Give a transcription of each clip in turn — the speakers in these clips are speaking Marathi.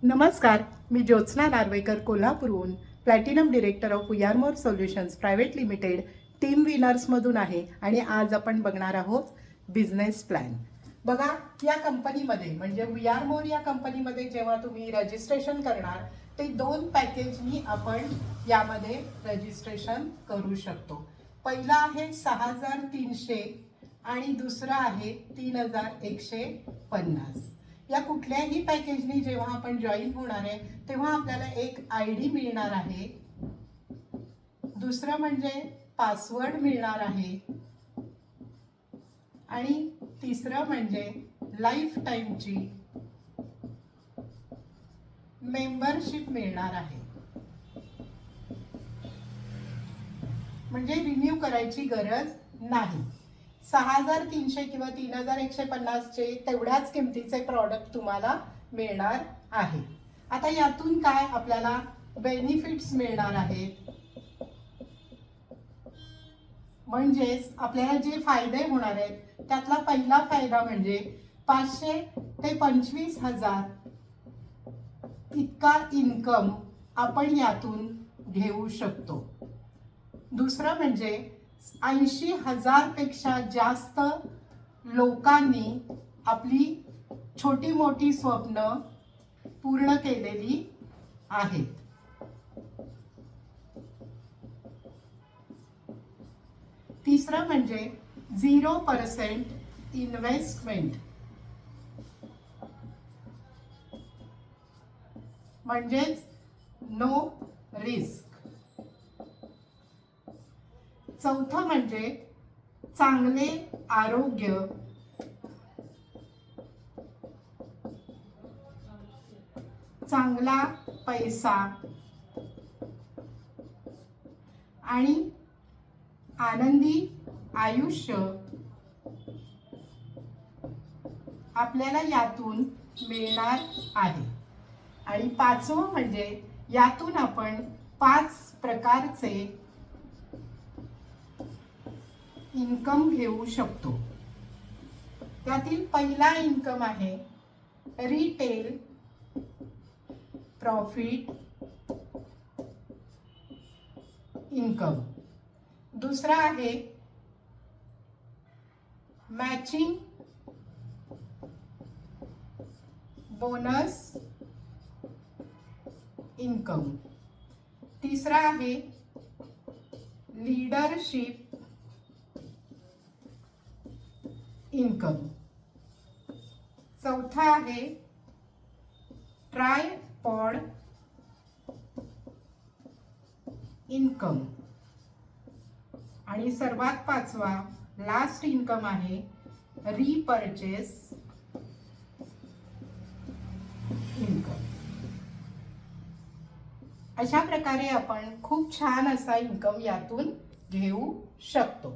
नमस्कार, मी ज्योत्स्ना नार्वेकर कोल्हापूरहून platinum director of we are more solutions private limited team विनर्समधून आहे आणि आज आपण बघणार आहोत बिझनेस प्लॅन. बघा, या कंपनीमध्ये म्हणजे वी आर मोर या कंपनीमध्ये जेव्हा तुम्ही रजिस्ट्रेशन करणार ते 2 पॅकेजनी आपण यामध्ये रजिस्ट्रेशन करू शकतो. पहिला आहे 6,300 आणि दुसरा आहे 3,150. या कुठल्याही पॅकेजनी जेव्हा आपण जॉईन होणार आहे तेव्हा आपल्याला एक ID मिळणार आहे, दुसरं म्हणजे पासवर्ड मिळणार आहे आणि तिसरं म्हणजे लाईफ टाईमची मेंबरशिप मिळणार आहे. म्हणजे रिन्यू करायची गरज नाही. 6,300 किंवा 3,150 चे तेवढ्याच किमतीचे प्रॉडक्ट तुम्हाला मिळणार आहे. आता यातून काय आपल्याला बेनिफिट्स मिळणार आहेत, म्हणजेच आपल्याला जे फायदे होणार आहेत त्यातला पहिला फायदा म्हणजे 500 ते 25,000 इतका इन्कम आपण यातून घेऊ शकतो. दुसरं म्हणजे 80,000 पेक्षा जास्त लोकांनी आपली छोटी मोठी स्वप्न पूर्ण केलेली आहेत. तिसरं म्हणजे 0% इन्व्हेस्टमेंट, म्हणजेच नो रिस्क. चौथं म्हणजे चांगले आरोग्य, चांगला पैसा आणि आनंदी आयुष्य आपल्याला यातून मिळणार आहे. आणि पाचवं म्हणजे यातून आपण 5 प्रकारचे इन्कम घेऊ शकतो. त्यातील पहिला इन्कम आहे रिटेल प्रॉफिट इन्कम. दुसरा आहे मॅचिंग बोनस इन्कम. तिसरा आहे लीडरशिप इन्कम. चौथा आहे ट्रायपॉड इन्कम. आणि सर्वात पाचवा लास्ट इन्कम आहे रिपर्चेस इन्कम. अशा प्रकारे आपण खूप छान असा इन्कम यातून घेऊ शकतो.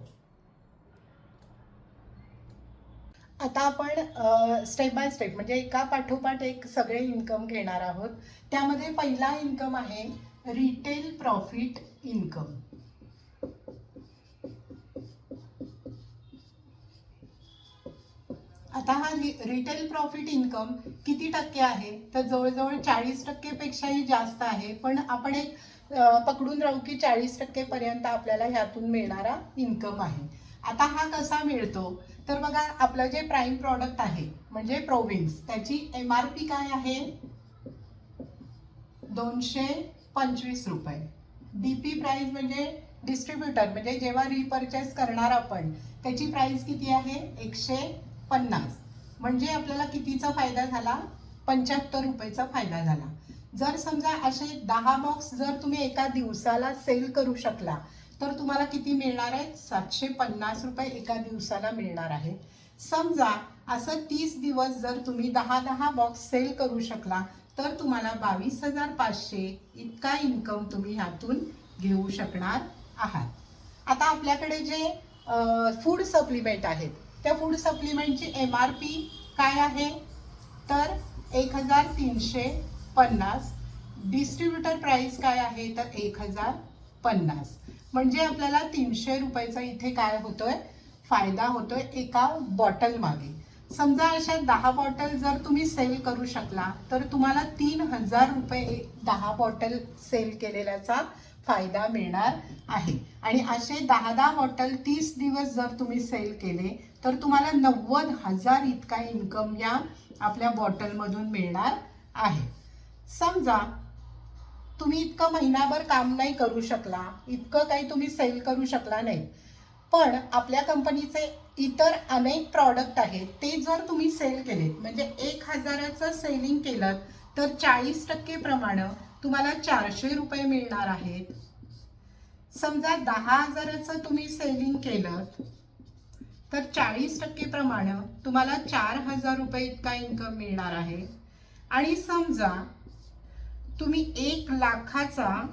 आता आपण स्टेप बाय स्टेप म्हणजे एका पाठोपाठ एक सगळे इन्कम घेणार आहोत. त्यामध्ये पहिला इन्कम आहे रिटेल प्रॉफिट इन्कम. आता हा रिटेल प्रॉफिट इन्कम किती टक्के आहे तर जवळजवळ 40% पेक्षाही जास्त आहे. पण आपण एक पकडून राहू की 40% पर्यंत आपल्याला ह्यातून मिळणारा इन्कम आहे. आता हा कसा मिळतो तर बघा, आपलं जे प्राइम प्रॉडक्ट आहे म्हणजे प्रोविन्स, त्याची MRP काय आहे 225 रुपये. DP प्राइस म्हणजे डिस्ट्रीब्युटर म्हणजे जेव्हा रिपर्चेस करणार आपण त्याची प्राइस किती आहे 150. म्हणजे आपल्याला कितीचा फायदा झाला 75 रुपयाचा फायदा झाला. जर समजा असे 10 बॉक्स जर तुम्ही एका दिवसाला सेल करू शकला तर तुम्हाला किती मिळणार आहे 750 रुपये एका दिवसाला मिळणार आहे. समजा असं 30 दिवस जर तुम्ही 10 बॉक्स सेल करू शकला तर तुम्हाला 22,500 इतका इन्कम तुम्ही ह्यातून घेऊ शकणार आहात. आता आपल्याकडे जे फूड सप्लिमेंट आहेत त्या फूड सप्लिमेंटची MRP काय आहे तर 1,350. डिस्ट्रीब्युटर प्राइस काय आहे तर 1,050. म्हणजे आपल्याला 300 रुपयाचा इथे काय होतोय फायदा होतोय एका बॉटल मागे. समजा अशा 10 बॉटल जर तुम्ही सेल करू शकला तर तुम्हाला 3000 रुपये 10 बॉटल सेल केलेल्याचा फायदा मिळणार आहे. आणि असे 10 बॉटल 30 दिवस जर तुम्ही सेल केले तर तुम्हाला 90,000 इतका इन्कम या आपल्या बॉटलमधून मिळणार आहे. समजा तुम्ही इतकं महिनाभर काम नाही करू शकला, इतकं काही तुम्ही सेल करू शकला नाही, पण आपल्या कंपनीचे इतर अनेक प्रॉडक्ट आहेत ते जर तुम्ही सेल केलेत म्हणजे 1000चं सेलिंग केलं तर 40% प्रमाणे तुम्हाला 400 रुपये मिळणार आहेत. समजा 10,000चं तुम्ही सेलिंग केलं तर 40% प्रमाणे तुम्हाला 4000 रुपये इतका इन्कम मिळणार आहे. आणि समजा तुम्ही 1 लाखाचा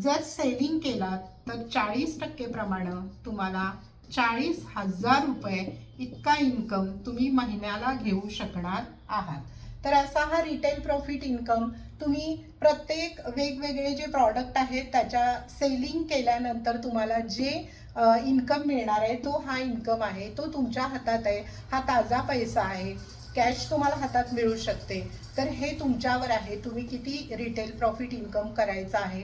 जर सेलिंग केला तर 40% प्रमाणे तुम्हाला 40,000 रुपये इतका इन्कम तुम्ही महिन्याला घेऊ शकणार आहात. तर असा हा रिटेल प्रॉफिट इन्कम तुम्ही प्रत्येक वेगवेगळे जे प्रॉडक्ट आहेत त्याच्या सेलिंग केल्यानंतर तुम्हाला जे इन्कम मिळणार आहे तो हा इन्कम आहे, तो तुमच्या हातात आहे. हा ताजा पैसा आहे, कॅश तुम्हाला हातात मिळू शकते. तर हे तुमच्यावर आहे, तुम्ही किती रिटेल प्रॉफिट इन्कम करायचं आहे.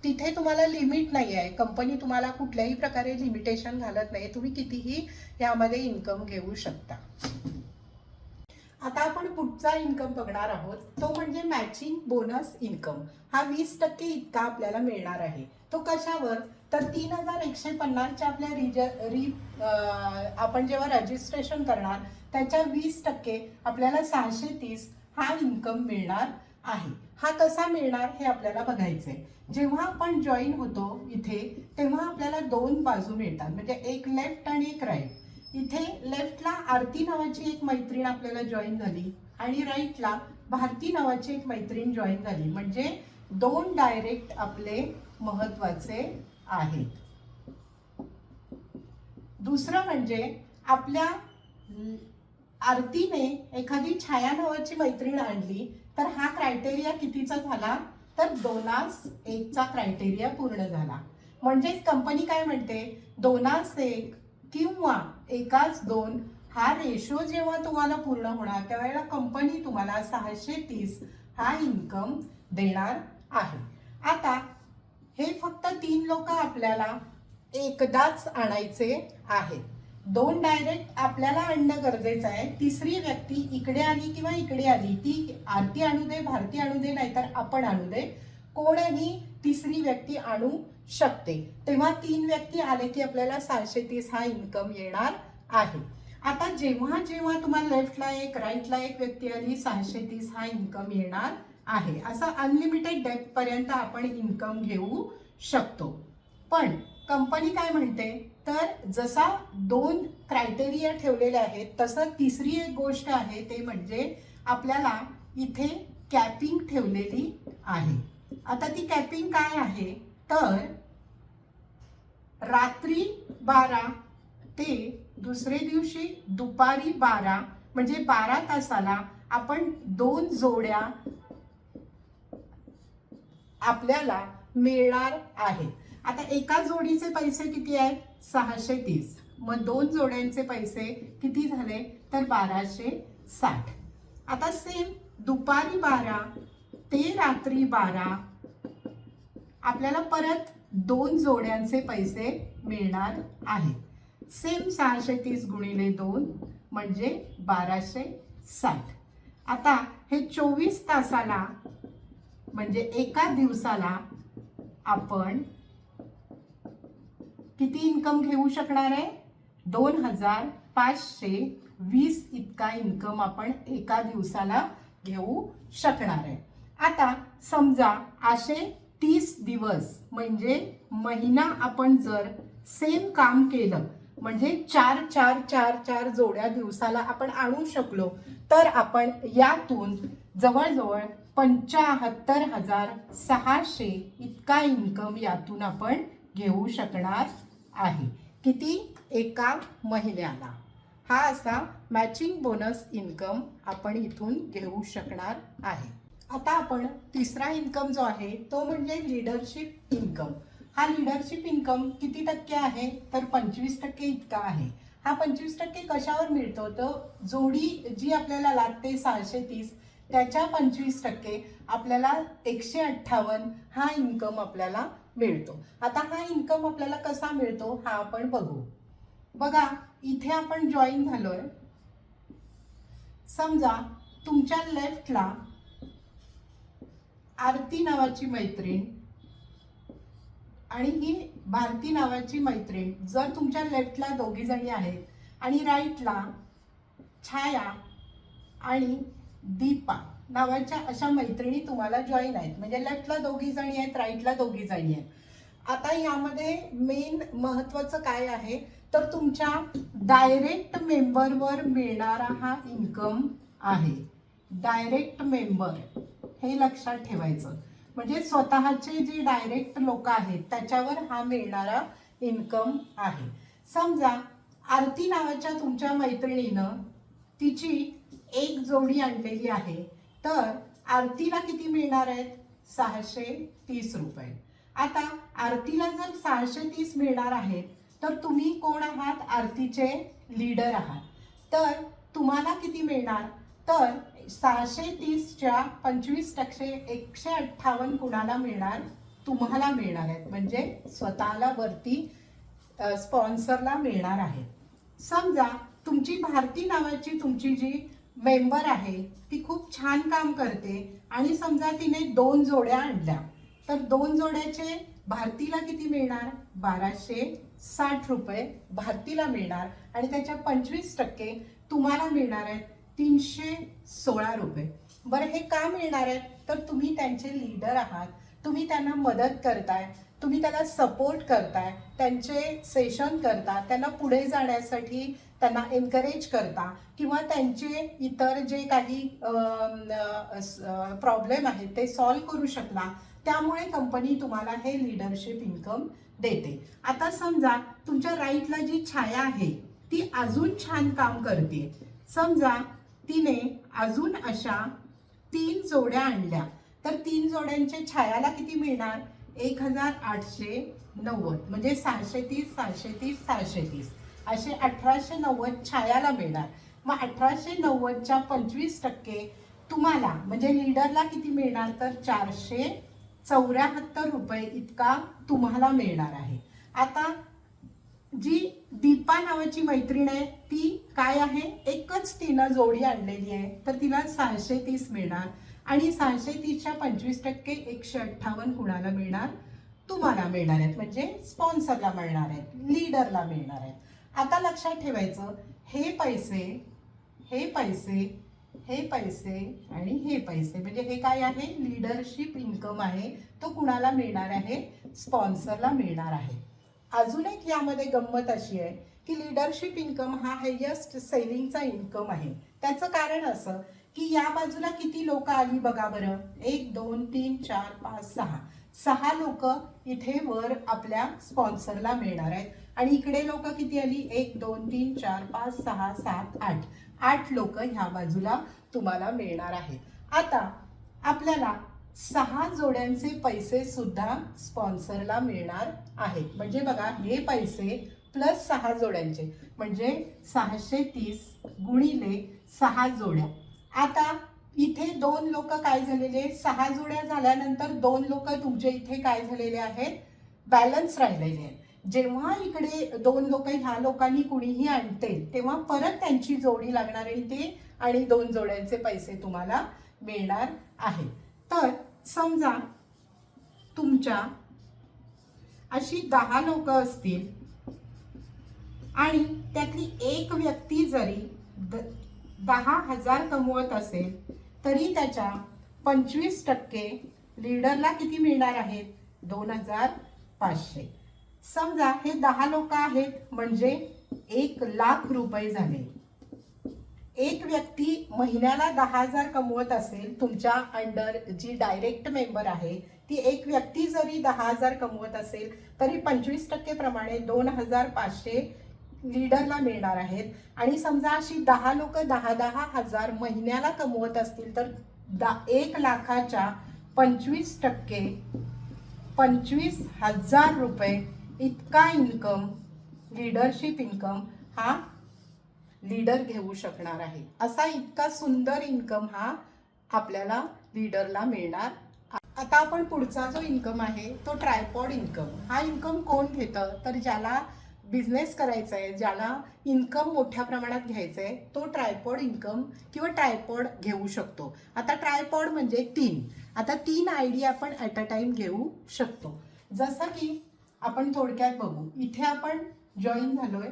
तिथे तुम्हाला लिमिट नाही आहे, कंपनी तुम्हाला कुठल्याही प्रकारे लिमिटेशन घालत नाही, तुम्ही कितीही यामध्ये इन्कम घेऊ शकता. आता आपण पुढचा इन्कम बघणार आहोत, तो म्हणजे मॅचिंग बोनस इन्कम. हा 20% इतका आपल्याला मिळणार आहे. तो कशावर, तर 3150च्या आपल्या आपण जेव्हा रजिस्ट्रेशन करणार त्याच्या 20% आपल्याला 630 हा इन्कम मिळणार आहे. हा कसा मिळणार हे आपल्याला बघायचंय. जेव्हा आपण जॉईन होतो इथे तेव्हा आपल्याला 2 बाजू मिळतात, म्हणजे एक लेफ्ट आणि एक राईट. इथे लेफ्टला आरती नावाची एक मैत्रीण आपल्याला जॉईन झाली आणि राईटला भारती नावाची एक मैत्रीण जॉईन झाली, म्हणजे 2 डायरेक्ट आपले महत्वाचे आहेत. दुसरं म्हणजे आपल्या आरतीने एखादी छाया नावाची मैत्रीण आणली तर हा क्रायटेरिया कितीचा झाला, तर 2:1चा क्रायटेरिया पूर्ण झाला. म्हणजेच कंपनी काय म्हणते, 2:1 किंवा 1:2 हा रेशो जेव्हा तुम्हाला पूर्ण होणार त्यावेळेला कंपनी तुम्हाला 630 हा इन्कम देणार आहे. आता हे फक्त 3 लोक आपल्याला एकदाच आणायचे आहेत. 2 डायरेक्ट आपल्याला आणणं गरजेचं आहे. तिसरी व्यक्ती इकडे आली किंवा इकडे आली, ती आरती आणू दे, भारती आणू दे, नाहीतर आपण आणू दे, कोणही तिसरी व्यक्ती आणू शकते. तेव्हा 3 व्यक्ती आले की आपल्याला 630 हा इन्कम येणार आहे. आता जेव्हा जेव्हा तुम्हाला लेफ्टला एक राईटला एक व्यक्ती आली 630 हा इन्कम येणार आहे. असं अनलिमिटेड डेप्थ पर्यंत आपण इन्कम घेऊ शकतो. पण कंपनी काय म्हणते, तर जसा 2 क्रायटेरिया ठेवलेले आहेत तसं तिसरी एक गोष्ट आहे, ते म्हणजे आपल्याला इथे कॅपिंग ठेवलेली आहे. आता ती कॅपिंग काय आहे, तर रात्री 12 ते दुसरे दिवशी दुपारी 12 म्हणजे 12 तासाला आपण 2 जोड्या आपल्याला मिळणार आहेत. आता एका जोडीचे पैसे किती आहेत, 630. मग 2 जोड्यांचे पैसे किती झाले, तर 1260. आता सेम दुपारी 12 ते रात्री 12 आपल्याला परत 2 जोड्यांचे पैसे मिळणार आहेत. सेम 630 गुणिले 2 म्हणजे 1260. आता हे 24 तासाला म्हणजे एका दिवसाला आपण किती इन्कम घेऊ शकणार आहे, 2520 इतका इन्कम आपण एका दिवसाला घेऊ शकणार आहे. आता समजा असे 30 दिवस म्हणजे महिना आपण जर सेम काम केलं, म्हणजे 4 जोड्या दिवसाला आपण आणू शकलो, तर आपण यातून जवळजवळ 75,600 इतका इन्कम यातून आपण घेऊ शकणार आहे. किती, एका महिन्याला. हा असा मॅचिंग बोनस इन्कम आपण इथून घेऊ शकणार आहे. आता आपण तिसरा इन्कम जो आहे तो म्हणजे लीडरशिप इन्कम. हा लीडरशिप इन्कम किती टक्के आहे, तर 25% इतका आहे. हा 25% कशावर मिळतो, तर जोडी जी आपल्याला लागते 630 त्याच्या 25% आपल्याला 158 हा इन्कम आपल्याला मिळतो. आता हा इन्कम आपल्याला कसा मिळतो हा आपण बघू. बघा इथे आपण जॉईन झालोय. समजा तुमच्या लेफ्टला आरती नावाची मैत्रीण आणि ही भारती नावाची मैत्रीण, जर तुमच्या लेफ्टला दोघी जणी आहेत आणि राईटला छाया आणि दीपा नावाच्या अशा मैत्रिणी तुम्हाला जॉईन आहेत, म्हणजे लेफ्टला दोघी जणी आहेत, राईटला दोघी जणी आहेत. आता यामध्ये मेन महत्वाचं काय आहे तर तुमच्या डायरेक्ट मेंबरवर मिळणारा हा इन्कम आहे. डायरेक्ट मेंबर हे लक्षात ठेवायचं, म्हणजे स्वतःचे जे डायरेक्ट लोक आहेत त्याच्यावर हा मिळणारा इन्कम आहे. समजा आरती नावाच्या तुमच्या मैत्रिणीनं तिची एक जोडी आणलेली आहे, तर आरतीला किती मिळणार आहेत, 630 रुपये. आता आरतीला जर 630 मिळणार आहेत तर तुम्ही कोण आहात, आरतीचे लीडर आहात, तर तुम्हाला किती मिळणार, तर 630च्या 25% 158 कुणाला मिळणार, तुम्हाला मिळणार आहेत, म्हणजे स्वतःला वरती स्पॉन्सरला मिळणार आहे. समजा तुमची भारती नावाची तुमची जी मेंबर आहे ती खूप छान काम करते आणि समजा तिने 2 जोड्या आणल्या, तर 2 जोड्याचे भारतीला किती मिळणार, 1260 रुपये भारतीला मिळणार आणि त्याच्या 25% तुम्हाला मिळणार आहेत 316 रुपये. बरं हे का मिळणार आहे, तर तुम्ही त्यांचे लीडर आहात, तुम्ही त्यांना मदत करताय, तुम्ही त्यांना सपोर्ट करताय, त्यांचे सेशन करता, त्यांना पुढे जाण्यासाठी त्यांना एनकरेज करता किंवा त्यांचे इतर जे काही प्रॉब्लेम आहेत ते सॉल्व्ह करू शकला, त्यामुळे कंपनी तुम्हाला हे लीडरशिप इन्कम देते. आता समजा तुमच्या राईटला जी छाया आहे ती अजून छान काम करते. समजा तिने अजून अशा 3 जोड्या आणल्या, तर 3 जोड्यांचे छायाला किती मिळणार, 1890, म्हणजे 630 630 630 असे 1890 छायाला मिळणार. मग 1890च्या 25% तुम्हाला म्हणजे लीडरला किती मिळणार, तर 474 रुपये इतका तुम्हाला मिळणार आहे. आता जी दीपा नावाची मैत्रीण आहे ती काय आहे, एकच तिनं जोडी आणलेली आहे, तर तिला 630 मिळणार आणि 630च्या 25% 158 कुणाला मिळणार, तुम्हाला मिळणार आहेत, म्हणजे स्पॉन्सरला मिळणार आहेत, लीडरला मिळणार आहेत. आता लक्षात ठेवायचं, हे पैसे हे पैसे हे पैसे आणि हे पैसे म्हणजे हे काय आहे, लीडरशिप इन्कम आहे, तो कुणाला मिळणार आहे, स्पॉन्सरला मिळणार आहे. अजून एक यामध्ये गंमत अशी आहे की लीडरशिप इन्कम हा हायेस्ट सेलिंगचा इन्कम आहे. त्याचं कारण असं की या बाजूला किती लोक आली बघा बरं, 1 2 3 4 5 6 लोक इथे वर आपल्या स्पॉन्सरला मिळणार आहेत आणि इकडे लोक किती आली, 1 2 3 4 5 6 7 8 लोक ह्या बाजूला तुम्हाला मिळणार आहेत. आता आपल्याला 6 जोड्यांचे पैसे सुद्धा स्पॉन्सरला मिळणार आहेत, म्हणजे बघा हे पैसे प्लस 6 जोड्यांचे म्हणजे 630 गुणिले 6 जोड्या. आता इथे 2 लोक काय झालेले, 6 जोड्या झाल्यानंतर 2 लोक तुमचे इथे काय झालेले आहेत, बॅलन्स राहिलेले आहेत. जेव्हा इकडे 2 लोक ह्या लोकांनी कुणीही आणते तेव्हा परत त्यांची जोडी लागणार आहे ते आणि 2 जोड्यांचे पैसे तुम्हाला मिळणार आहेत. तर समजा तुमच्या अशी 10 लोक असतील आणि त्यातली एक व्यक्ती जरी 10,000 कमवत असेल तरी त्याच्या 25% लीडरला किती मिळणार आहेत, 2,500. समजा हे 10 लोक आहेत म्हणजे 1,00,000 रुपये झाले. एक व्यक्ती महिन्याला 10,000 कमवत असेल, तुमच्या अंडर जी डायरेक्ट मेंबर आहे ती एक व्यक्ती जरी 10,000 कमवत असेल तरी 25% प्रमाणे 2,500 लीडरला मिळणार आहेत. आणि समजा अशी 10 लोक 10,000 महिन्याला कमवत असतील तर 1,00,000च्या 25% 25,000 रुपये इतका इन्कम लीडरशिप इन्कम हा लीडर घेऊ शकणार आहे. असा इतका सुंदर इन्कम हा आपल्याला लीडरला मिळणार. आता आपण पुढचा जो इन्कम आहे तो ट्रायपॉड इन्कम. हा इन्कम कोण घेतं, तर ज्याला बिझनेस करायचा आहे, ज्याला इन्कम मोठ्या प्रमाणात घ्यायचं आहे, तो ट्रायपॉड इन्कम किंवा ट्रायपॉड घेऊ शकतो. आता ट्रायपॉड म्हणजे 3. आता 3 आयडी आपण ॲट अ टाइम घेऊ शकतो. जसं की आपण थोडक्यात बघू. इथे आपण जॉईन झालोय.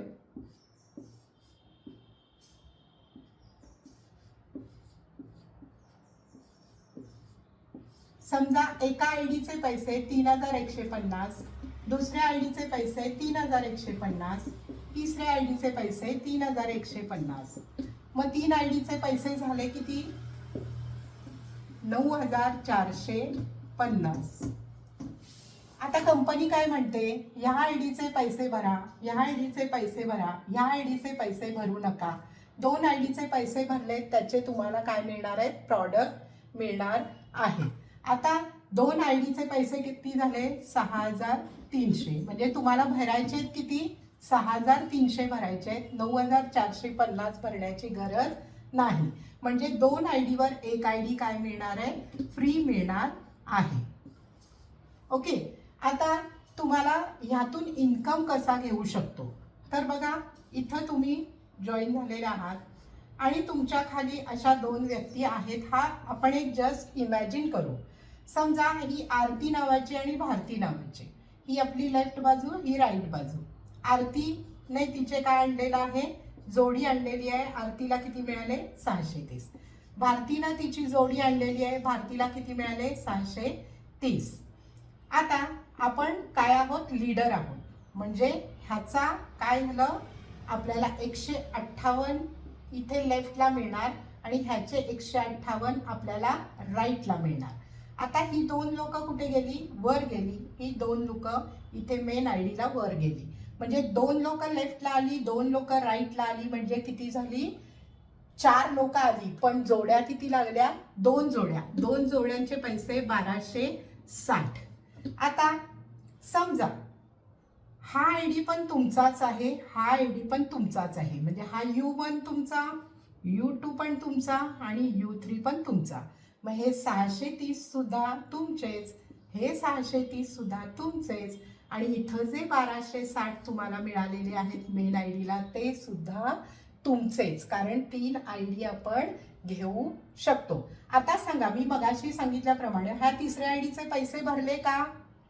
समजा एका आयडीचे पैसे 3150, दुसऱ्या आयडीचे पैसे 3150, तिसऱ्या आयडीचे पैसे 3150. मग 3 आयडीचे पैसे झाले किती? 9450. आता कंपनी काय म्हणते, ह्या आयडीचे पैसे भरा, ह्या आयडीचे पैसे भरा, ह्या आयडीचे पैसे भरू नका. 2 आयडीचे पैसे भरले त्याचे तुम्हाला काय मिळणार आहेत? प्रॉडक्ट मिळणार आहे. आता 2 आयडीचे पैसे किती झाले? 6300. म्हणजे तुम्हाला भरायचे आहेत किती? 6300 भरायचे आहेत. 9450 भरण्याची गरज नाही. म्हणजे 2 आयडीवर एक आयडी काय मिळणार आहे? फ्री मिळणार आहे. ओके. आता तुम्हाला ह्यातून इन्कम कसा घेऊ शकतो, तर बघा इथं तुम्ही जॉईन झालेले आहात आणि तुमच्या खाली अशा 2 व्यक्ती आहेत. हा आपण एक जस्ट इमॅजिन करू. समजा ही आरती नावाची आणि भारती नावाची. ही आपली लेफ्ट बाजू, ही राईट बाजू. आरतीने तिचे काय आणलेलं आहे? जोडी आणलेली आहे. आरतीला किती मिळाले? 630. भारतीनं तिची जोडी आणलेली आहे. भारतीला किती मिळाले? 630. आता आपण काय आहोत? लीडर आहोत. म्हणजे ह्याचा काय झालं? आपल्याला 158 इथे लेफ्टला मिळणार आणि ह्याचे 158 आपल्याला राईटला मिळणार. आता ही 2 लोक कुठे गेली? वर गेली. ही 2 लोक इथे मेन आयडीला वर गेली. म्हणजे 2 लोक लेफ्टला आली, 2 लोक राईटला आली. म्हणजे किती झाली? 4 लोक आली. पण जोड्या किती लागल्या? 2 जोड्या. 2 जोड्यांचे पैसे 1260. आता समजा हा आयडी पण तुमचाच आहे, हा आयडी पण तुमचाच आहे. म्हणजे हा U1 तुमचा, U2 पण तुमचा आणि U3 पण तुमचा. मग हे 630 सुद्धा तुमचेच, हे 630 सुद्धा तुमचेच आणि इथं जे 1260 तुम्हाला मिळालेले आहेत मेन आयडीला ते सुद्धा तुमचेच. कारण 3 आयडी आपण घेऊ शकतो. आता सांगा, मी मगाशी सांगितल्याप्रमाणे ह्या तिसऱ्या आयडीचे पैसे भरले का?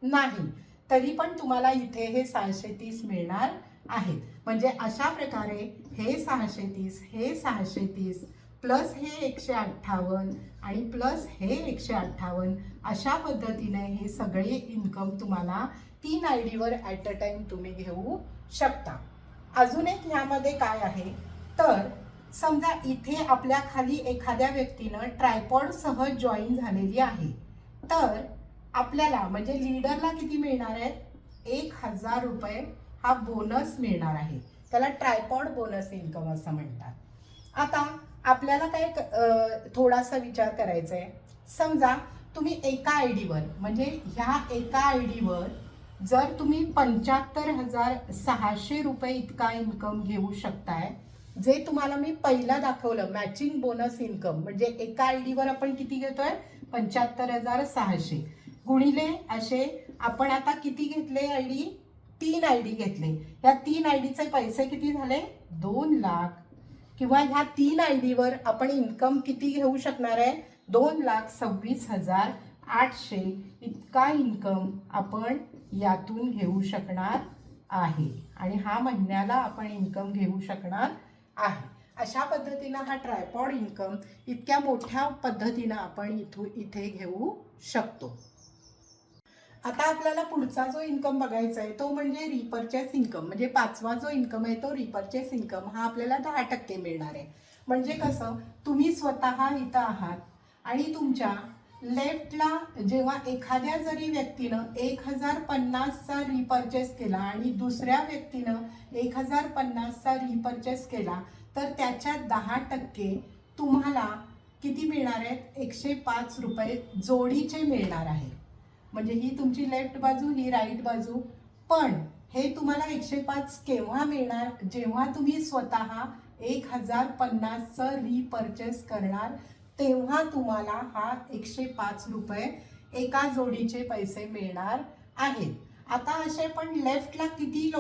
नाही. तरी पण तुम्हाला इथे हे 630 मिळणार आहेत. म्हणजे अशा प्रकारे हे 630, हे 630 प्लस हे 158 आणि प्लस हे 158 अशा पद्धतीने हे सगळे इन्कम तुम्हाला 3 आयडीवर ॲट अ टाइम तुम्ही घेऊ शकता. अजून एक ह्यामध्ये काय आहे, तर समजा इथे आपल्या खाली एखाद्या व्यक्तीनं ट्रायपॉडसह जॉईन झालेली आहे. तर आपल्याला म्हणजे लीडरला किती मिळणार आहे? 1000 रुपये हा बोनस मिळणार आहे. त्याला ट्रायपॉड बोनस इन्कम असं म्हणतात. आता आपल्याला काय थोडासा विचार करायचा आहे. समजा तुम्ही एका आयडीवर म्हणजे ह्या एका आयडीवर जर तुम्ही 75,600 रुपये इतका इन्कम घेऊ शकताय, जे तुम्हाला मी पहिला दाखवलं मॅचिंग बोनस इन्कम. म्हणजे एका आयडीवर आपण किती घेतोय? 75,600 गुणिले असे आपण आता किती घेतले आयडी? 3 आयडी घेतले. या 3 आयडीचे पैसे किती झाले? 2 लाख. किंवा ह्या 3 आयडीवर आपण इन्कम किती घेऊ शकणार आहे? 2,26,800 इतका इन्कम आपण यातून घेऊ शकणार आहे. आणि हा महिन्याला आपण इन्कम घेऊ शकणार आहे. अशा पद्धतीनं हा ट्रायपॉड इन्कम इतक्या मोठ्या पद्धतीनं आपण इथे घेऊ शकतो. आता आपल्याला पुढचा जो इन्कम बघायचा आहे तो म्हणजे रिपर्चेस इन्कम. म्हणजे 5वा जो इन्कम आहे तो रिपर्चेस इन्कम. हा आपल्याला 10% मिळणार आहे. म्हणजे कसं, तुम्ही स्वतः इथं आहात आणि तुमच्या लेफ्टला जेव्हा एखाद्या जरी व्यक्तीनं 1050चा रिपर्चेस केला आणि दुसऱ्या व्यक्तीनं 1050चा रिपर्चेस केला, तर त्याच्या 10% तुम्हाला किती मिळणार आहेत? 105 रुपये जोडीचे मिळणार आहे. म्हणजे ही तुमची लेफ्ट बाजू, ही राईट बाजू. पण हे तुम्हाला 105 केव्हा मिळणार? जेव्हा तुम्ही स्वतः 1050चं रिपर्चेस करणार तेव्हा तुम्हाला हा 105 रुपये एका जोडीचे पैसे मिळणार आहेत. आता असे पण लेफ्टला किती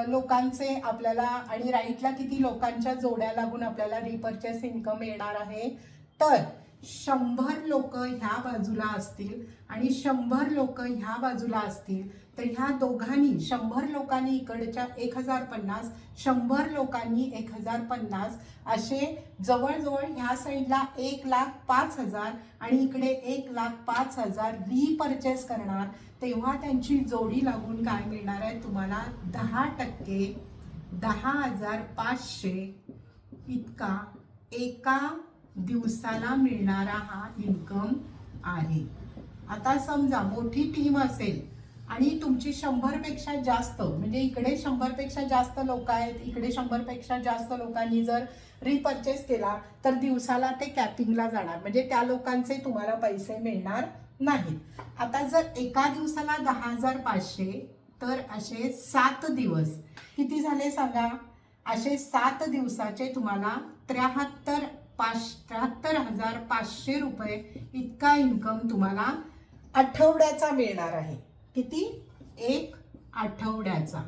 लोकांचे आपल्याला आणि राईटला किती लोकांच्या जोड्या लागून आपल्याला रिपर्चेस इन्कम येणार आहे, तर 100 लोक ह्या बाजूला असतील आणि 100 लोक ह्या बाजूला असतील, तर ह्या दोघांनी 100 लोकांनी इकडच्या 1050, 100 लोकांनी 1050 असे जवळजवळ ह्या साईडला 1,05,000 आणि इकडे 1,05,000 रिपर्चेस करणार तेव्हा त्यांची जोडी लागून काय मिळणार आहे तुम्हाला 10% 10,500 इतका एका दिवसाला मिळणारा हा इन्कम आहे. आता समजा मोठी टीम असेल आणि तुमची 100 पेक्षा जास्त म्हणजे इकडे 100 पेक्षा जास्त लोक आहेत, इकडे 100 पेक्षा जास्त लोकांनी जर रिपर्चेस केला तर दिवसाला ते कॅपिंगला जाणार म्हणजे त्या लोकांचे तुम्हाला पैसे मिळणार नाहीत. आता जर एका दिवसाला 10,500 तर असे 7 दिवस किती झाले सांगा. असे 7 दिवसाचे तुम्हाला 73,500 रुपये इतका इन्कम तुम्हाला आठवड्याचा मिळणार आहे. किती? एक आठवड्याचा.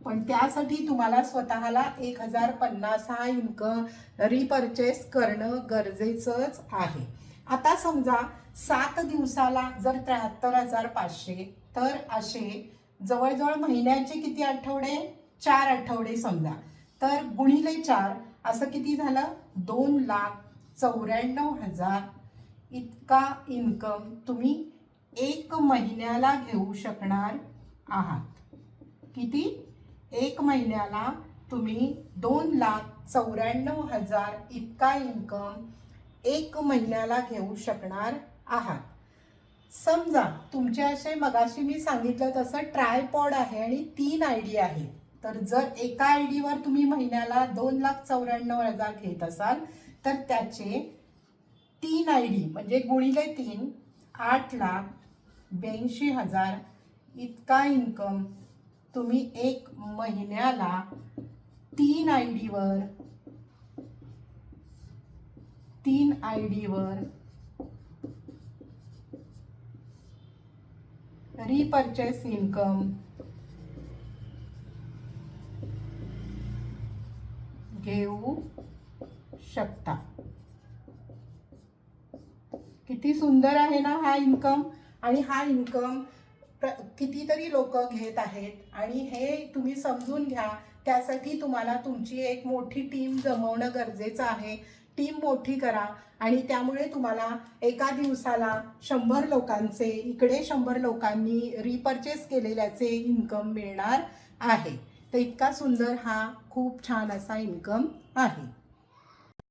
पण त्यासाठी तुम्हाला स्वतःला 1050 हा इन्कम रिपर्चेस करणं गरजेचंच आहे. आता समजा 7 दिवसाला जर 73,500 तर असे जवळजवळ महिन्याचे किती आठवडे? 4 आठवडे समजा, तर गुणिले 4 असं किती झालं? 2,94,000 इतका इन्कम तुम्ही 1 महिन्याला घेऊ शकणार आहात. किती? 1 महिन्याला तुम्ही 2,94,000 इतका इन्कम 1 महिन्याला घेऊ शकणार आहात. समजा तुमचे असे मगाशी मी सांगितलं तसं ट्रायपॉड आहे आणि 3 ID आहे, तर जर एका ID वर तुम्ही महिन्याला 2,94,000 घेत असाल तर त्याचे 3 ID म्हणजे गुणिले 3 8,82,000 इतका इन्कम तुम्ही 1 महिन्याला 3 ID वर रिपर्चेस इन्कम घेऊ शकता. किती सुंदर आहे ना हा इन्कम. आणि हा इन्कम कितीतरी लोक घेत आहेत आणि हे तुम्ही समजून घ्या. त्यासाठी तुम्हाला तुमची एक मोठी टीम जमवणं गरजेचं आहे. टीम मोठी करा आणि त्यामुळे तुम्हाला एका दिवसाला 100 लोकांचे, इकडे 100 लोकांनी रिपर्चेस केलेल्याचे इन्कम मिळणार आहे. तर इतका सुंदर हा खूप छान असा इन्कम आहे.